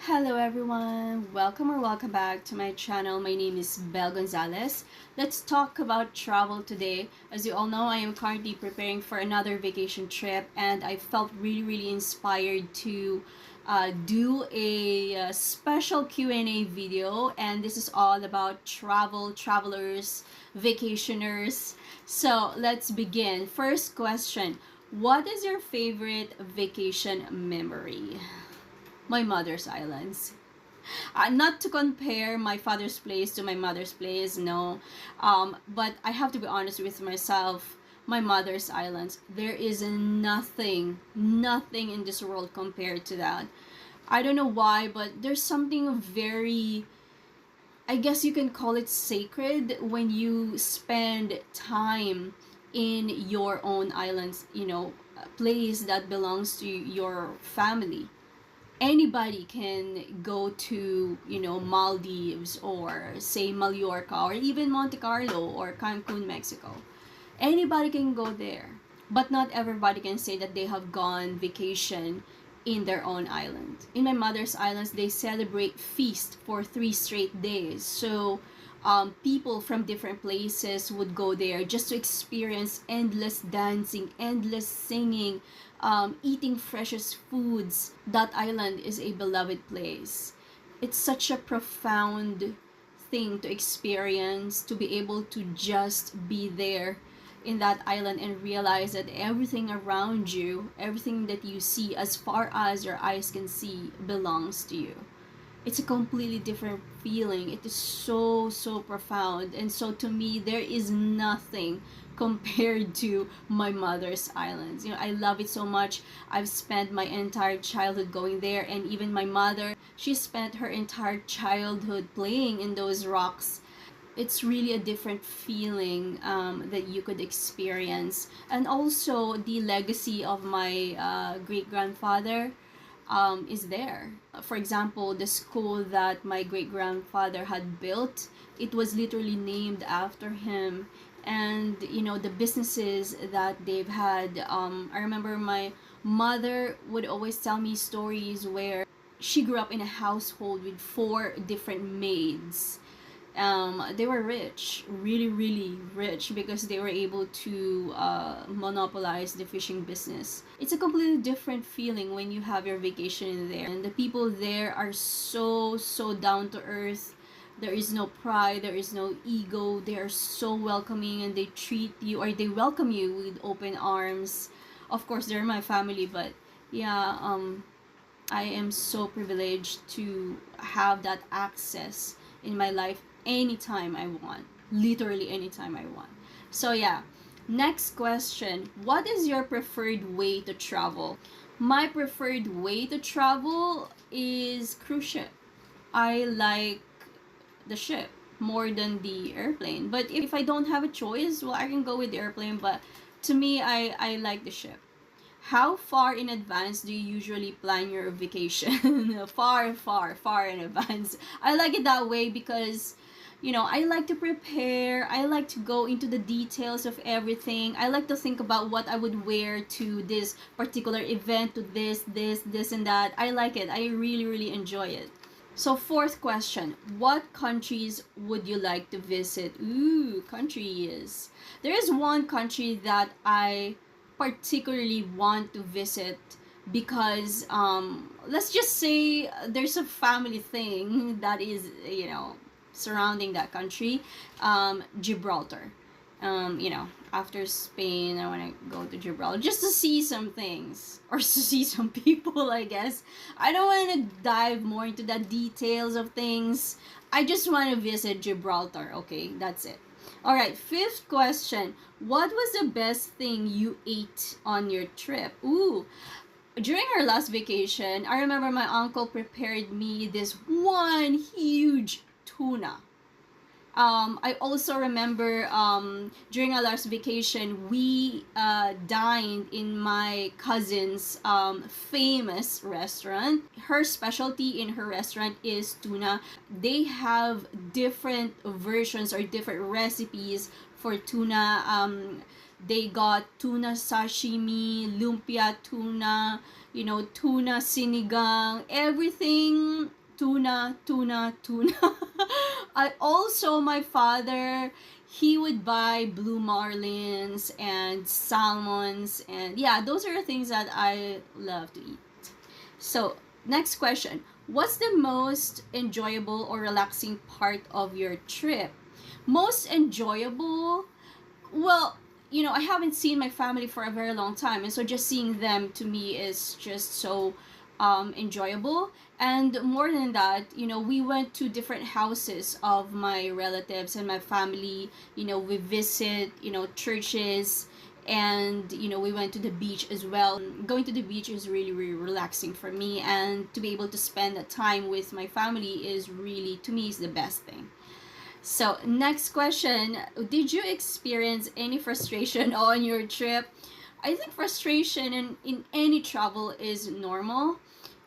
Hello everyone, welcome or welcome back to my channel. My name is Belle Gonzales. Let's talk about travel today. As you all know, I am currently preparing for another vacation trip and I felt really inspired to do a special Q&A video, and this is all about travelers, vacationers. So let's begin. First question, what is your favorite vacation memory? My mother's islands. Not to compare my father's place to my mother's place, no. But I have to be honest with myself. My mother's islands. There is nothing in this world compared to that. I don't know why, but there's something very, I guess you can call it sacred when you spend time in your own islands, a place that belongs to your family. Anybody can go to Maldives or say Mallorca or even Monte Carlo or Cancun, Mexico. Anybody can go there, but not everybody can say that they have gone vacation in their own island. In my mother's islands, they celebrate feast for 3 straight days. So people from different places would go there just to experience endless dancing, endless singing, eating freshest foods. That island is a beloved place. It's such a profound thing to experience, to be able to just be there in that island and realize that everything around you, everything that you see as far as your eyes can see, belongs to you. It's a completely different feeling. It is so profound, and so to me there is nothing compared to my mother's islands. I love it so much. I've spent my entire childhood going there, and even my mother, she spent her entire childhood playing in those rocks. It's really a different feeling that you could experience. And also the legacy of my great grandfather is there. For example, the school that my great grandfather had built, it was literally named after him. And the businesses that they've had, I remember my mother would always tell me stories where she grew up in a household with 4 different maids. They were rich, really rich, because they were able to monopolize the fishing business. It's a completely different feeling when you have your vacation there, and the people there are so down to earth. There is no pride, there is no ego. They are so welcoming, and they treat you, or they welcome you with open arms. Of course, they're my family, but yeah, I am so privileged to have that access in my life anytime I want. Literally anytime I want. So yeah, next question. What is your preferred way to travel? My preferred way to travel is cruise ship. I like the ship more than the airplane. But if I don't have a choice, well, I can go with the airplane. But to me, I like the ship. How far in advance do you usually plan your vacation? Far in advance. I like it that way because I like to prepare. I like to go into the details of everything. I like to think about what I would wear to this particular event, to this and that. I like it. I really enjoy it. So fourth question, what countries would you like to visit? Ooh, countries. There is one country that I particularly want to visit because let's just say there's a family thing that is surrounding that country. Gibraltar. After Spain, I want to go to Gibraltar just to see some things or to see some people, I guess. I don't want to dive more into the details of things. I just want to visit Gibraltar, okay? That's it. All right, fifth question. What was the best thing you ate on your trip? Ooh, during our last vacation, I remember my uncle prepared me this one huge tuna. I also remember during our last vacation, we dined in my cousin's famous restaurant. Her specialty in her restaurant is tuna. They have different versions or different recipes for tuna. They got tuna sashimi, lumpia tuna, tuna sinigang, everything tuna, tuna, tuna. I also, my father, he would buy blue marlins and salmons, and yeah, those are the things that I love to eat. So, next question. What's the most enjoyable or relaxing part of your trip? Most enjoyable? Well, I haven't seen my family for a very long time, and so just seeing them to me is just so enjoyable. And more than that, we went to different houses of my relatives and my family. We visit, churches, and we went to the beach as well. Going to the beach is really, really relaxing for me, and to be able to spend that time with my family is really, to me, is the best thing. So, next question. Did you experience any frustration on your trip? I think frustration in any travel is normal.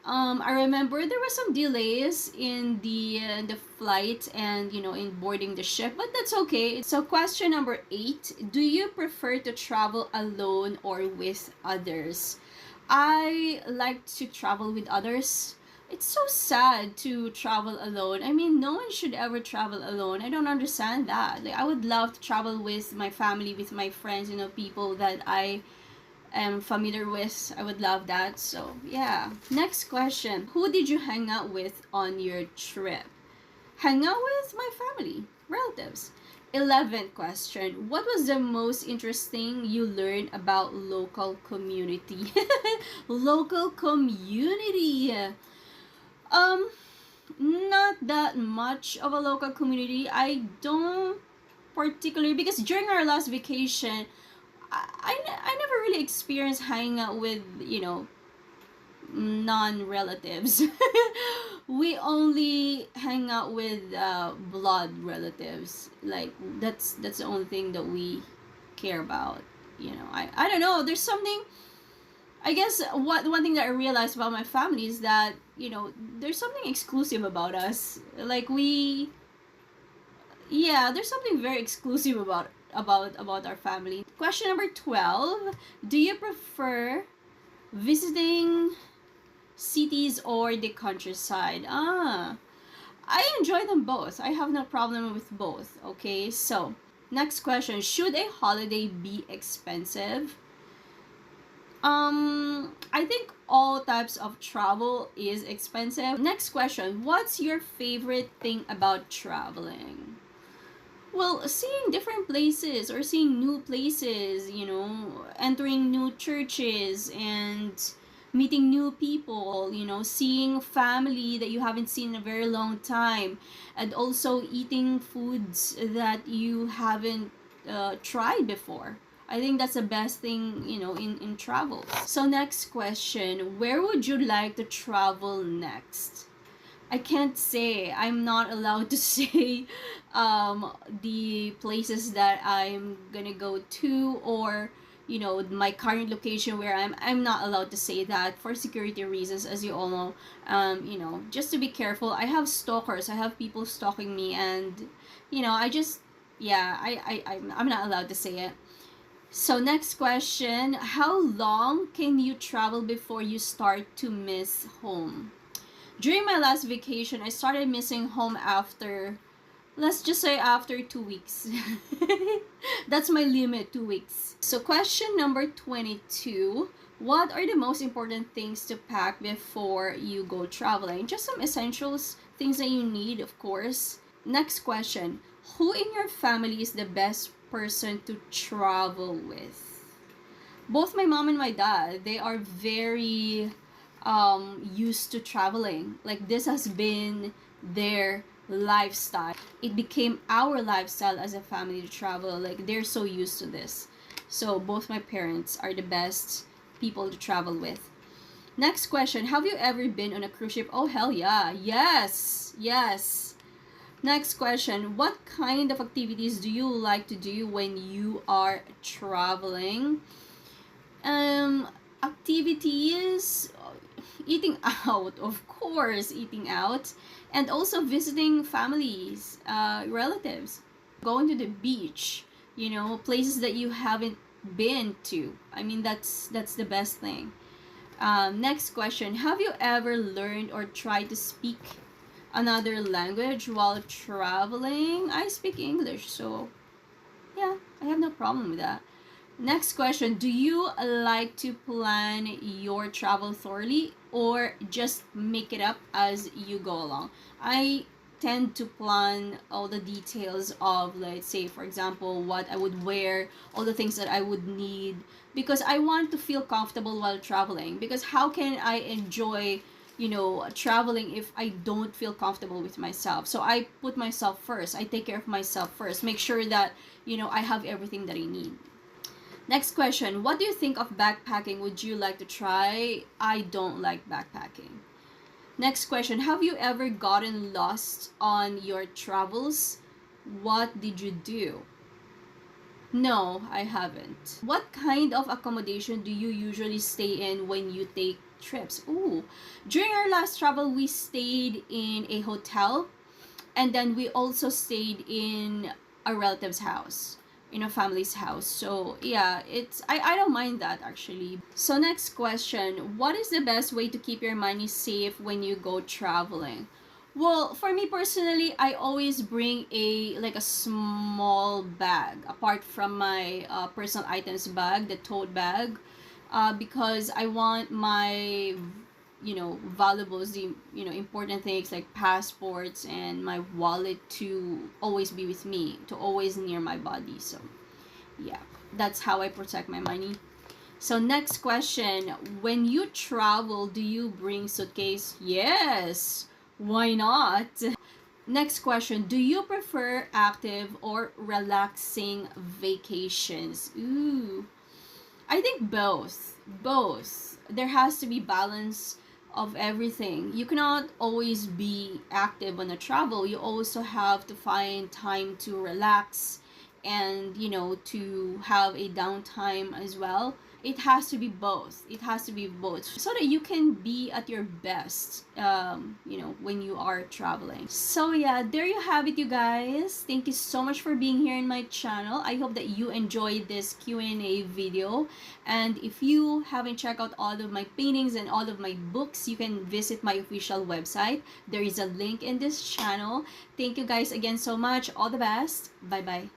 I remember there were some delays in the flight and in boarding the ship, but that's okay. So question number 8: do you prefer to travel alone or with others? I like to travel with others. It's so sad to travel alone. I mean, no one should ever travel alone. I don't understand that. Like, I would love to travel with my family, with my friends, people that I am familiar with. I would love that. So, yeah. Next question. Who did you hang out with on your trip? Hang out with my family, relatives. 11th question. What was the most interesting you learned about local community? Local community. Um, Not that much of a local community. I don't particularly, because during our last vacation, I never really experienced hanging out with, non-relatives. We only hang out with blood relatives. Like, that's the only thing that we care about. I don't know. There's something, I guess, one thing that I realized about my family is that, there's something exclusive about us. Like, yeah, there's something very exclusive about our family. Question number 12. Do you prefer visiting cities or the countryside? I enjoy them both. I have no problem with both. Okay, so next question. Should a holiday be expensive? I think all types of travel is expensive. Next question. What's your favorite thing about traveling? Well, seeing different places or seeing new places, entering new churches and meeting new people, seeing family that you haven't seen in a very long time, and also eating foods that you haven't tried before. I think that's the best thing, in travel. So, next question. Where would you like to travel next? I can't say. I'm not allowed to say the places that I'm gonna go to, or my current location where I'm not allowed to say that for security reasons, as you all know. Just to be careful. I have stalkers. I have people stalking me, and I just, yeah, I'm not allowed to say it. So, next question. How long can you travel before you start to miss home? During my last vacation, I started missing home after, let's just say, after 2 weeks. That's my limit, 2 weeks. So, question number 22. What are the most important things to pack before you go traveling? Just some essentials, things that you need, of course. Next question. Who in your family is the best person to travel with? Both my mom and my dad, they are very used to traveling. Like, this has been their lifestyle. It became our lifestyle as a family to travel. Like, they're so used to this. So both my parents are the best people to travel with. Next question. Have you ever been on a cruise ship? Oh, hell yeah. Yes. Next question. What kind of activities do you like to do when you are traveling? Activities, eating out, of course, eating out, and also visiting families, relatives, going to the beach, places that you haven't been to. I mean, that's the best thing. Next question. Have you ever learned or tried to speak another language while traveling? I speak English, so yeah, I have no problem with that. Next question. Do you like to plan your travel thoroughly or just make it up as you go along? I tend to plan all the details of, let's say, for example, what I would wear, all the things that I would need, because I want to feel comfortable while traveling. Because how can I enjoy, traveling if I don't feel comfortable with myself? So I put myself first. I take care of myself first. Make sure that, I have everything that I need. Next question. What do you think of backpacking? Would you like to try? I don't like backpacking. Next question. Have you ever gotten lost on your travels? What did you do? No, I haven't. What kind of accommodation do you usually stay in when you take trips? Ooh, during our last travel, we stayed in a hotel, and then we also stayed in a relative's house, in a family's house. So yeah, I don't mind that actually. So next question. What is the best way to keep your money safe when you go traveling? Well, for me personally, I always bring a small bag apart from my personal items bag, the tote bag, because I want my valuables, the important things like passports and my wallet to always be with me, to always near my body. So yeah, that's how I protect my money. So next question. When you travel, do you bring suitcase? Yes. Why not? Next question. Do you prefer active or relaxing vacations? Ooh. I think both. Both. There has to be balance of everything. You cannot always be active on a travel. You also have to find time to relax and, to have a downtime as well. It has to be both. It has to be both so that you can be at your best, when you are traveling. So yeah, there you have it, you guys. Thank you so much for being here in my channel. I hope that you enjoyed this Q&A video. And if you haven't checked out all of my paintings and all of my books, you can visit my official website. There is a link in this channel. Thank you guys again so much. All the best. Bye bye.